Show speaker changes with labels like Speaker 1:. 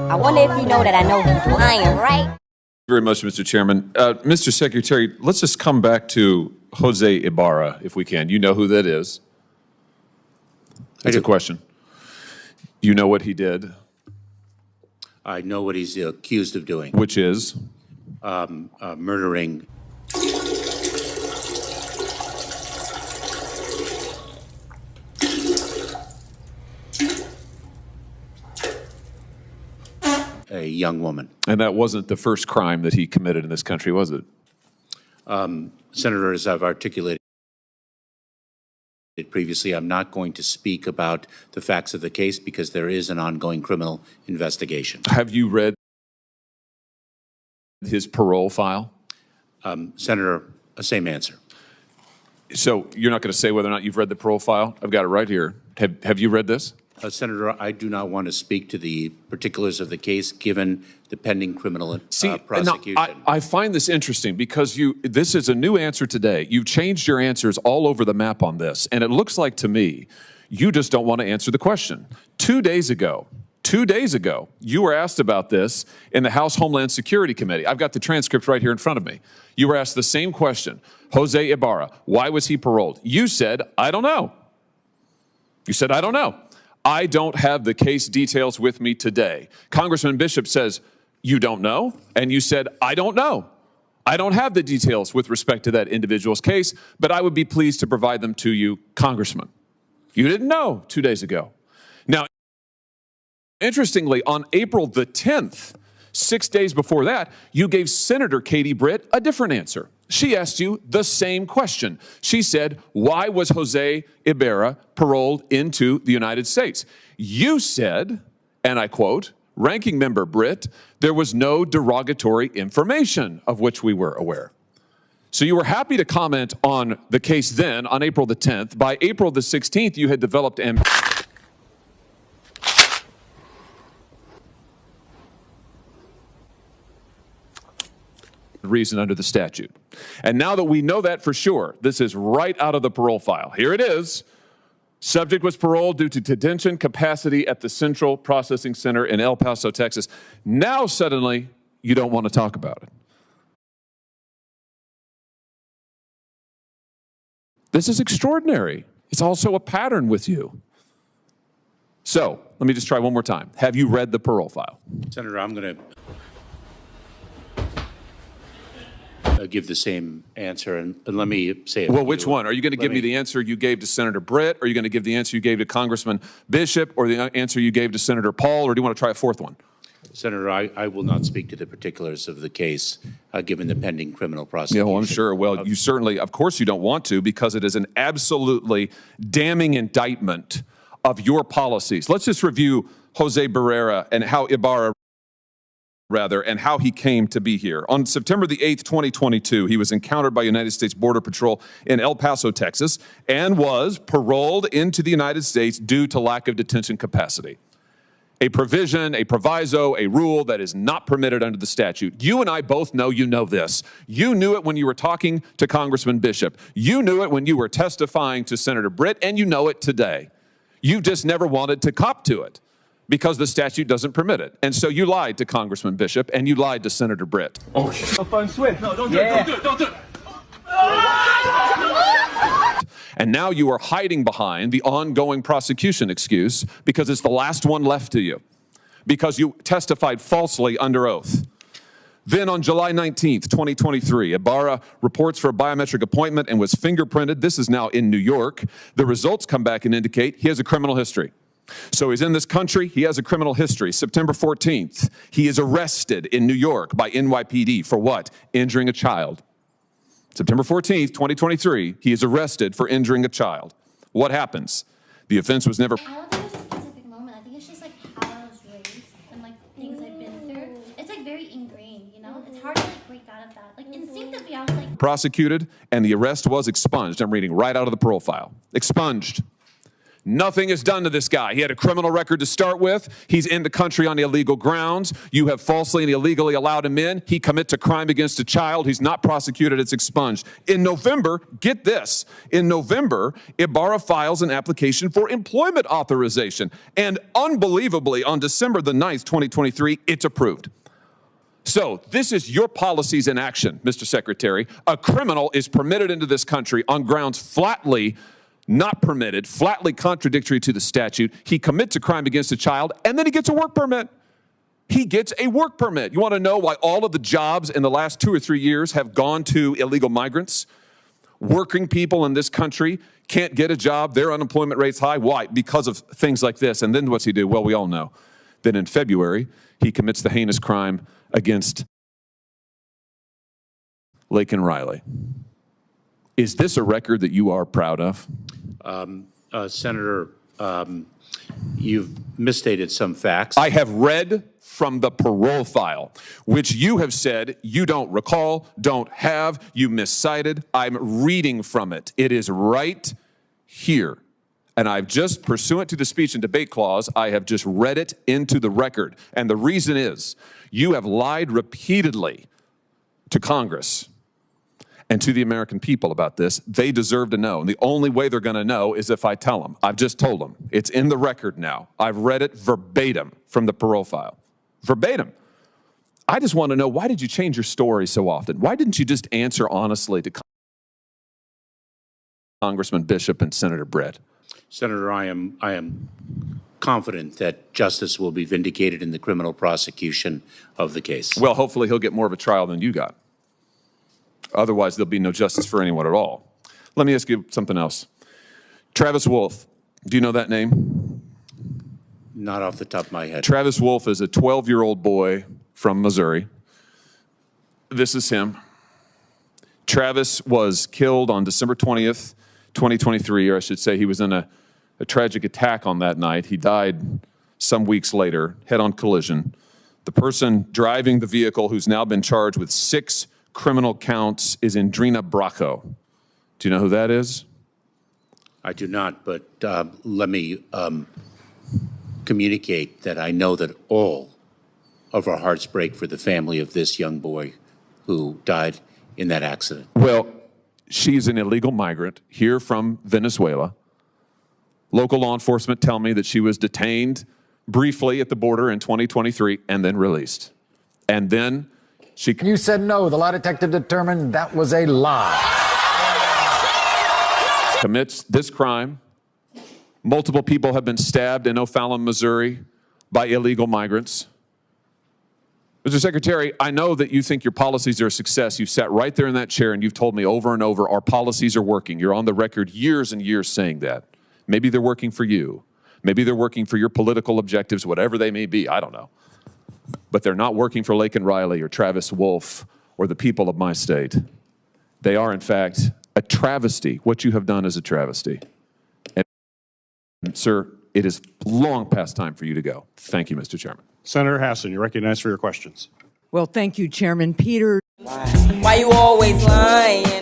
Speaker 1: I wonder if you know that I know he's lying, right?
Speaker 2: Very much, Mr. Chairman. Mr. Secretary, let's just come back to Jose Ibarra, if we can. You know who that is. That's a question. You know what he did?
Speaker 3: I know what he's accused of doing.
Speaker 2: Which is?
Speaker 3: Murdering a young woman.
Speaker 2: And that wasn't the first crime that he committed in this country, was it?
Speaker 3: Senator, as I've articulated previously, I'm not going to speak about the facts of the case because there is an ongoing criminal investigation.
Speaker 2: Have you read his parole file?
Speaker 3: Senator, same answer.
Speaker 2: So you're not going to say whether or not you've read the parole file? I've got it right here. Have you read this?
Speaker 3: Senator, I do not want to speak to the particulars of the case given the pending criminal prosecution.
Speaker 2: Now, I find this interesting because this is a new answer today. You've changed your answers all over the map on this, and it looks like to me you just don't want to answer the question. 2 days ago, you were asked about this in the House Homeland Security Committee. I've got the transcript right here in front of me. You were asked the same question. Jose Ibarra, why was he paroled? You said, I don't know. You said, I don't know. I don't have the case details with me today. Congressman Bishop says, you don't know? And you said, I don't know. I don't have the details with respect to that individual's case, but I would be pleased to provide them to you, Congressman. You didn't know 2 days ago. Now, interestingly, on April the 10th, 6 days before that, you gave Senator Katie Britt a different answer. She asked you the same question. She said, why was Jose Ibarra paroled into the United States? You said, and I quote, Ranking Member Britt, there was no derogatory information of which we were aware. So you were happy to comment on the case then on April the 10th. By April the 16th, you had developed reason under the statute. And now that we know that for sure, this is right out of the parole file. Here it is. Subject was paroled due to detention capacity at the Central Processing Center in El Paso, Texas. Now suddenly you don't want to talk about it. This is extraordinary. It's also a pattern with you. So let me just try one more time. Have you read the parole file?
Speaker 3: Senator, I'm going to give the same answer, and let me say it.
Speaker 2: Well, which one? Are you going to give me the answer you gave to Senator Britt? Are you going to give the answer you gave to Congressman Bishop, or the answer you gave to Senator Paul, or do you want to try a fourth one?
Speaker 3: Senator, I will not speak to the particulars of the case, given the pending criminal prosecution.
Speaker 2: Yeah, well, I'm sure. Well, you certainly, of course you don't want to, because it is an absolutely damning indictment of your policies. Let's just review Jose Barrera and how and how he came to be here. On September the 8th, 2022, he was encountered by United States Border Patrol in El Paso, Texas, and was paroled into the United States due to lack of detention capacity. A provision, a proviso, a rule that is not permitted under the statute. You and I both know you know this. You knew it when you were talking to Congressman Bishop. You knew it when you were testifying to Senator Britt, and you know it today. You just never wanted to cop to it, because the statute doesn't permit it. And so you lied to Congressman Bishop and you lied to Senator Britt.
Speaker 4: Oh, shit. A fun swim. No, don't do it, don't do it.
Speaker 2: And now you are hiding behind the ongoing prosecution excuse because it's the last one left to you, because you testified falsely under oath. Then on July 19th, 2023, Ibarra reports for a biometric appointment and was fingerprinted. This is now in New York. The results come back and indicate he has a criminal history. So he's in this country, he has a criminal history. September 14th, he is arrested in New York by NYPD for what? Injuring a child. September 14th, 2023, he is arrested for injuring a child. What happens? The offense was never...
Speaker 5: I don't think it's a specific moment. I think it's just like how I was raised and like things I've been through. It's like very ingrained, you know? It's hard to like break out of that. Like instinctively, I was like...
Speaker 2: prosecuted, and the arrest was expunged. I'm reading right out of the parole file. Expunged. Nothing is done to this guy. He had a criminal record to start with. He's in the country on illegal grounds. You have falsely and illegally allowed him in. He commits a crime against a child. He's not prosecuted. It's expunged. In November, get this, in November, Ibarra files an application for employment authorization. And unbelievably, on December the 9th, 2023, it's approved. So this is your policies in action, Mr. Secretary. A criminal is permitted into this country on grounds flatly not permitted, flatly contradictory to the statute. He commits a crime against a child, and then he gets a work permit. He gets a work permit. You want to know why all of the jobs in the last 2 or 3 years have gone to illegal migrants? Working people in this country can't get a job. Their unemployment rate's high. Why? Because of things like this. And then what's he do? Well, we all know. Then in February, he commits the heinous crime against Laken Riley. Is this a record that you are proud of?
Speaker 3: Senator, you've misstated some facts.
Speaker 2: I have read from the parole file, which you have said you don't recall, don't have, you miscited. I'm reading from it. It is right here. And I've just, pursuant to the speech and debate clause, I have just read it into the record. And the reason is, you have lied repeatedly to Congress and to the American people about this. They deserve to know. And the only way they're going to know is if I tell them. I've just told them. It's in the record now. I've read it verbatim from the parole file. Verbatim. I just want to know, why did you change your story so often? Why didn't you just answer honestly to Congressman Bishop and Senator Brett?
Speaker 3: Senator, I am confident that justice will be vindicated in the criminal prosecution of the case.
Speaker 2: Well, hopefully he'll get more of a trial than you got. Otherwise, there'll be no justice for anyone at all. Let me ask you something else. Travis Wolf, do you know that name?
Speaker 3: Not off the top of my head.
Speaker 2: Travis Wolf is a 12-year-old boy from Missouri. This is him. Travis was killed on December 20th, 2023, or I should say he was in a tragic attack on that night. He died some weeks later, head-on collision. The person driving the vehicle, who's now been charged with 6 criminal counts, is Indrina Bracco. Do you know who that is?
Speaker 3: I do not, but let me communicate that I know that all of our hearts break for the family of this young boy who died in that accident.
Speaker 2: Well, she's an illegal migrant here from Venezuela. Local law enforcement tell me that she was detained briefly at the border in 2023 and then released. And then she...
Speaker 6: You said no. The lie detector determined that was a lie.
Speaker 2: Commits this crime. Multiple people have been stabbed in O'Fallon, Missouri by illegal migrants. Mr. Secretary, I know that you think your policies are a success. You've sat right there in that chair and you've told me over and over our policies are working. You're on the record years and years saying that. Maybe they're working for you. Maybe they're working for your political objectives, whatever they may be. I don't know. But they're not working for Laken Riley or Travis Wolf or the people of my state. They are, in fact, a travesty. What you have done is a travesty. And, sir, it is long past time for you to go. Thank you, Mr. Chairman.
Speaker 7: Senator Hassan, you're recognized for your questions.
Speaker 8: Well, thank you, Chairman Peter.
Speaker 1: Why you always lying?